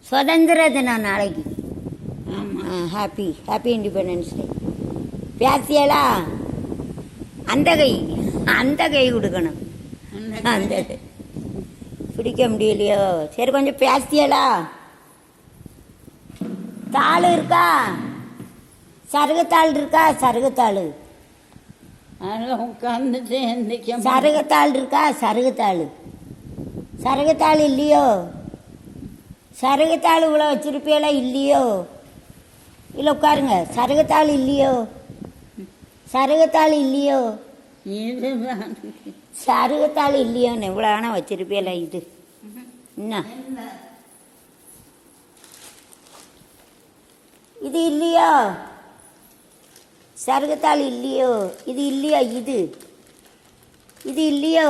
சுதந்திர தினம் நாளைக்கு. Happy happy independence day. பேசியலா? அந்த கை கொடுக்கணும். அந்த கை பிடிக்க முடியலையோ? சரி, கொஞ்சம் பேசியலா? தாள் இருக்கா? சருகத்தாள் இருக்கா? சருகத்தாள் உட்காந்துட்டு சருகத்தாள் இருக்கா? சருகத்தாள் இல்லையோ? சருகத்தாள் இவ்வளோ வச்சிருப்பியல இல்லையோ? இல்லை உட்காருங்க. சருகத்தாள் இல்லையோ? சருகத்தாள் இல்லையோன்னு இவ்வளோ ஆனால் வச்சிருப்பியல. இது என்ன இது இல்லையோ? சருகத்தாள் இல்லையோ? இது இல்லையா? இது இல்லையோ?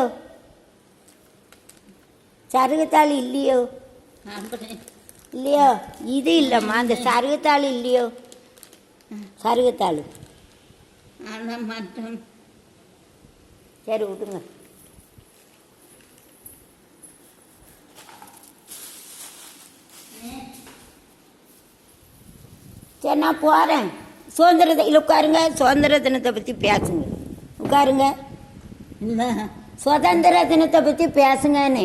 சருகத்தாள் இல்லையோ? இது இல்லைம்மா, அந்த சருகத்தாள் இல்லையோ? சருகத்தாள் மட்டும். சரி, விட்டுங்க. சரி, நான் போகிறேன். சுதந்திரத்தில் உட்காருங்க. சுதந்திர தினத்தை பற்றி பேசுங்க. உட்காருங்க. சுதந்திர தினத்தை பற்றி பேசுங்கன்னு.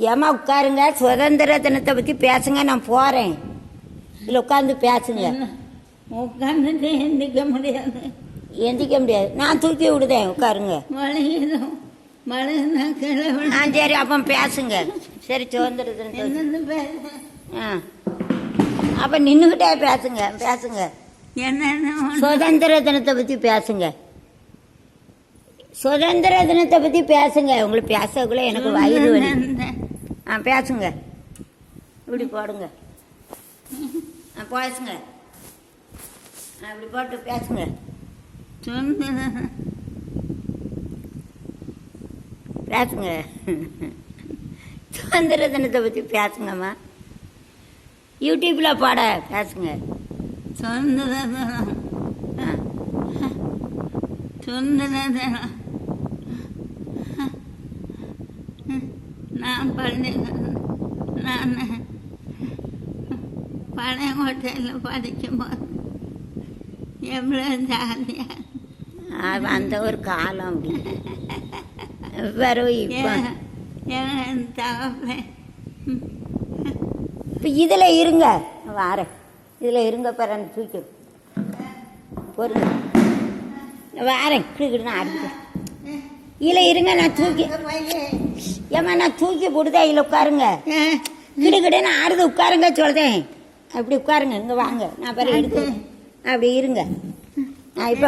ஏமா உட்காருங்க. சுதந்திர தினத்தை பற்றி பேசுங்க. நான் போகிறேன். இல்லை உட்காந்து பேசுங்க. உட்காந்துட்டு எந்திக்க முடியாது. நான் தூக்கி விடுதேன். உட்காருங்க. மழை சரி, அப்போ பேசுங்க. சரி, சுதந்திர தினத்தை அப்போ நின்றுக்கிட்டே பேசுங்க. சுதந்திர தினத்தை பற்றி பேசுங்க. சுதந்திர தினத்தை பற்றி பேசுங்க. உங்களுக்கு பேசக்குள்ள எனக்கு வயிறு வலி. பேசுங்க. இப்படி போடுங்க. பேசுங்க. அப்படி போட்டு பேசுங்க. சுதந்திர தினத்தை பற்றி பேசுங்கம்மா. யூடியூப்பில் பாட பேசுங்க. சுதந்திர தினம் நான் பழையங்கோட்டையில் படிக்கும்போது எவ்வளோ ஜாலியாக அந்த ஒரு காலம். அப்படி வரும். இப்போ இதில் இருங்க. வாரேன். இதில் இருங்க. பிறகு தூக்கி பொருங்க. வாரேன். கிடுக்கிட்டு நான் அடிக்கிறேன். இதில் இருங்க. நான் தூக்கி நான் தூக்கி போடுதேன். இதில் உட்காருங்க. கிடுக்கிட்டு நான் ஆடுது. உட்காருங்க சொல்கிறேன். அப்படி உட்காருங்க. இங்கே வாங்க. நான் பிறகு எடுக்கிறேன். அப்படி இருங்க. இப்போ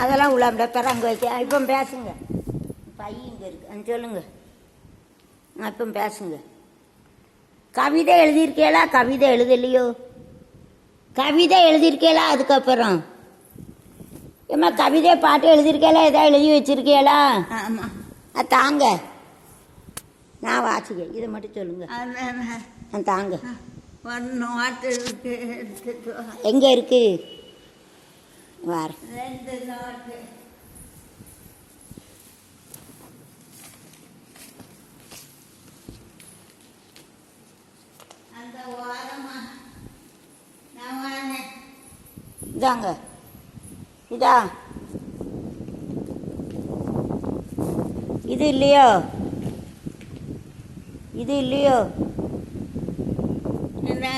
அதெல்லாம் உள்ளாம பிறகு அங்கே வைக்க. இப்போ பேசுங்க. பையன் இங்கே இருக்கு. சொல்லுங்க. இப்போ பேசுங்க. கவிதை எழுதியிருக்கேளா? கவிதை எழுதலையோ? கவிதை எழுதியிருக்கேளா? அதுக்கப்புறம் ஏம்மா கவிதை பாட்டு எழுதியிருக்கேளா? எதாவது எழுதி வச்சிருக்கேளா? ஆமாம். தாங்க. நான் வாசிக்க. இதை மட்டும் சொல்லுங்க. தாங்க. எங்கே இருக்கு? வார இதாங்க. இதா? இது இல்லையோ?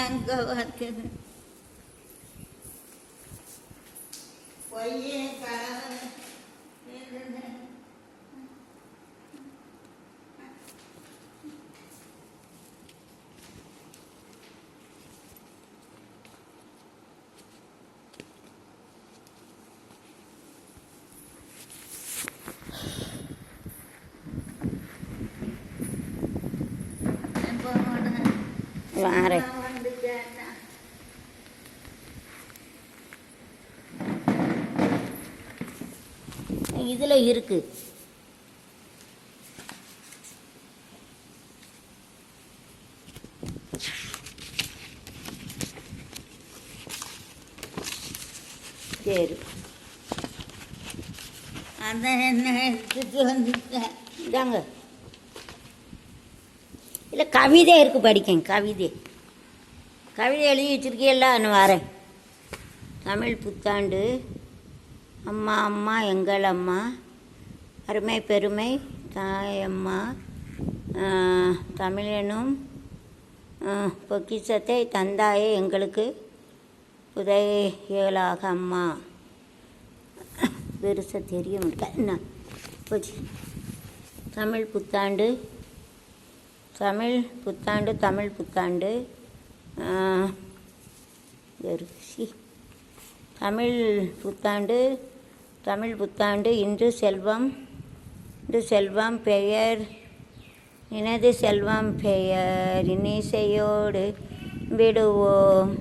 அங்கே வைக்கிறது பொய்யே வாரேன். இதில் இருக்கு. சரி, அதான் என்ன எடுத்துட்டு வந்துட்டேன். இதாங்க. இல்லை கவிதை இருக்குது படிக்கேன். கவிதை கவிதை எழுதி வச்சுருக்கீல்ல, நான் வரேன். தமிழ் புத்தாண்டு. அம்மா அம்மா எங்கள் அம்மா, அருமை பெருமை தாயம்மா, தமிழனும் பொக்கிஷத்தை தந்தாயே எங்களுக்கு புதையலாக அம்மா. பெருசாக தெரிய முடியல என்ன போச்சு. தமிழ் புத்தாண்டு, தமிழ் புத்தாண்டு, தமிழ் புத்தாண்டு, தமிழ் புத்தாண்டு, தமிழ் புத்தாண்டு. இன்று செல்வம், இன்று செல்வம் பெயர், எனது செல்வம் பெயர் இனிசையோடு விடுவோம்.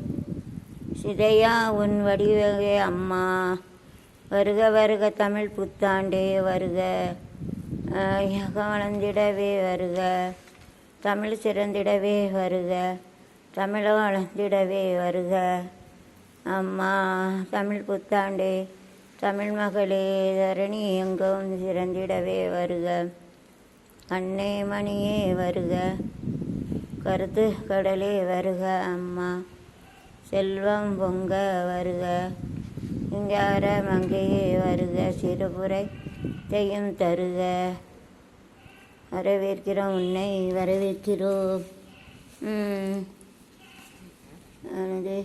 சிதையா உன் வடிவே அம்மா, வருக வருக தமிழ் புத்தாண்டே வருக, வளர்ந்திடவே வருக, தமிழ் சிறந்திடவே வருக, தமிழ் வளர்ந்திடவே வருக அம்மா. தமிழ் புத்தாண்டே, தமிழ் மகளே, தரணி எங்கும் சிறந்திடவே வருக, அன்னை மணியே வருக, கருத்து கடலே வருக அம்மா. செல்வம் பொங்க வருக, இங்கார மங்கையே வருக, சிறுபுரை தையும் தருக. வரவேற்கிறோம், உன்னை வரவேற்கிறோம். ஆனது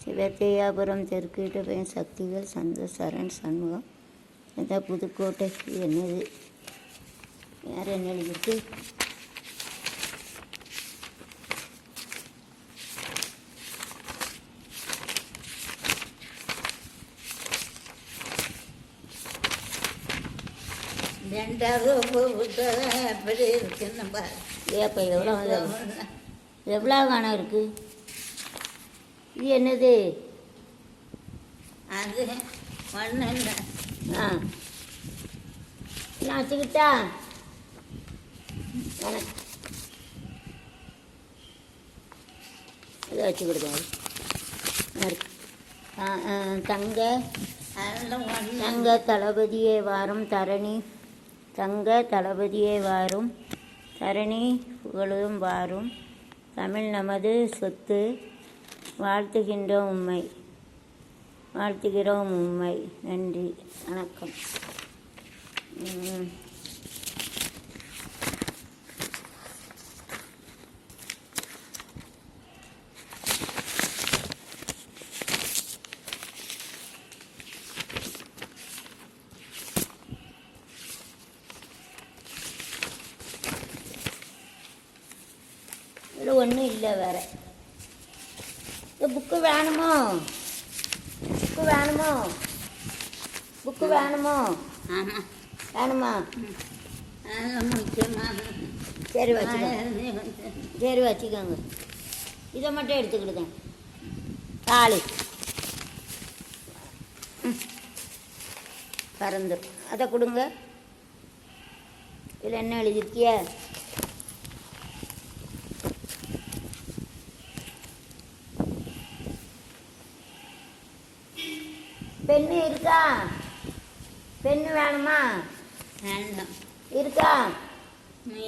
சிவத்தையாபுரம் தெற்கிட்டு போய் சக்திகள் சந்த சரண் சண்முகம். இதான் புதுக்கோட்டை. இது என்னது, யார் என்ன எழுதிருக்கு? எப்படி இருக்குன்னு பாரு. ஏப்பா எவ்வளோ எவ்வளோ காணம் இருக்குது? இது என்னது? அது ஒன்று ஆ, நான் வச்சுக்கிட்டா எனக்கு இதை வச்சு கொடுங்க. தங்க தங்க தளபதியே வாரும் தரணி, தங்க தளபதியே வாரும் தரணி புகழும் வாரும், தமிழ் நமது சொத்து, வாழ்த்துகின்றோம் உம்மை, வாழ்த்துகிறோம் உம்மை. நன்றி, வணக்கம். இதில் ஒன்றும் இல்லை வேறு. இந்த புக்கு வேணுமோ? புக்கு வேணுமோ? புக்கு வேணுமோ? ஆமாம் வேணுமா? அது முக்கியமாக. சரி வச்சுக்கோங்க, சரி வச்சுக்கோங்க. இதை மட்டும் எடுத்துக்கிடுதேன். தாலி பறந்து அதை கொடுங்க. இதில் என்ன எழுதிருக்கிய? பெண்ணு இருக்கா? பெண்ணு வேணுமா? வேண்டாம். இருக்கா?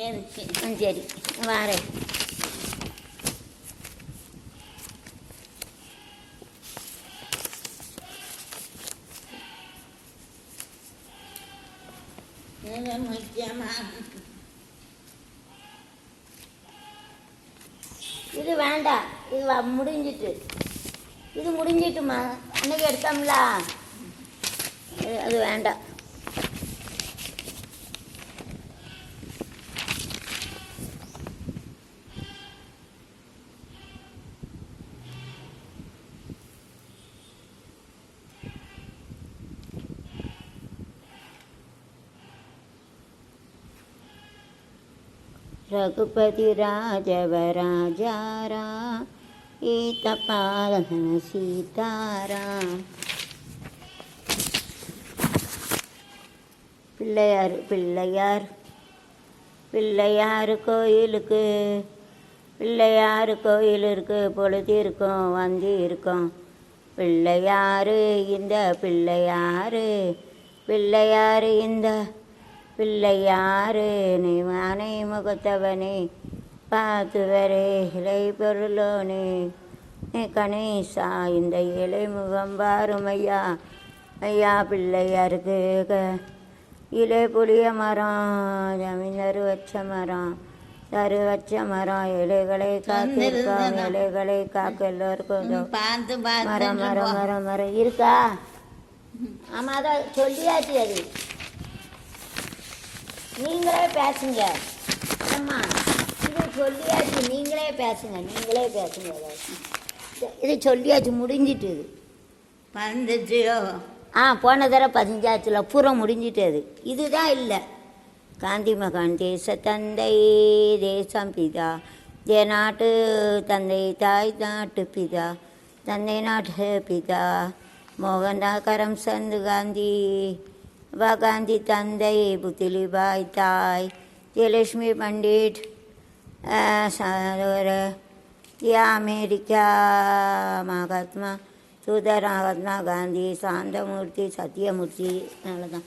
இருக்கு. சரி வாரேன். இது முக்கியமாக. இது வேண்டாம், இது முடிஞ்சிட்டு. இது முடிஞ்சிட்டுமா? அன்னைக்கு எடுத்தோம்ல, அது வேண்டாம். रघुपति राजव राजारा ஈத்தபாலன சீதாராம். பிள்ளையார் பிள்ளையார் பிள்ளையார் கோயிலுக்கு, பிள்ளையார் கோயிலுக்கு பொழுது இருக்கும் வந்து இருக்கும். பிள்ளையாரு இந்த பிள்ளையாரு, பிள்ளையாரு இந்த பிள்ளையாரு, நீ மானை முகத்தவனே பார்த்து வரே இலை பொருளோனே கணேசா இந்த இலை முகம் பாரும் ஐயா ஐயா பிள்ளையாருக்கு இலை புளிய மரம் ஜமீனர் வச்ச மரம் வச்ச மரம் இலைகளை காத்திருக்கோம் இலைகளை காக்க எல்லோருக்கும் பார்த்து மரம் பார்த்து மரம் மரம் மரம் இருக்கா ஆமாம் அதான் சொல்லியாச்சு அது நீங்களே பேசுங்க அம்மா இது சொல்லியாச்சு நீங்களே பேசுங்க ஏதாச்சும். இது சொல்லியாச்சு முடிஞ்சிட்டு இது வந்துச்சியோ போன தடவை 15 பூரம் முடிஞ்சிட்டு அது இதுதான் இல்லை காந்தி மகான் தேச தந்தை தேசம் பிதா ஜெய நாட்டு தந்தை தாய் நாட்டு பிதா தந்தை நாட்டு பிதா மோகன்தாஸ் கரம்சந்த் காந்தி காந்தி தந்தை புத்திலிபாய் தாய் ஜெயலட்சுமி பண்டிட் அமெரிக்கா மகாத்மா சுதர் மகாத்மா காந்தி சாந்தமூர்த்தி சத்தியமூர்த்தி அவ்வளோதான்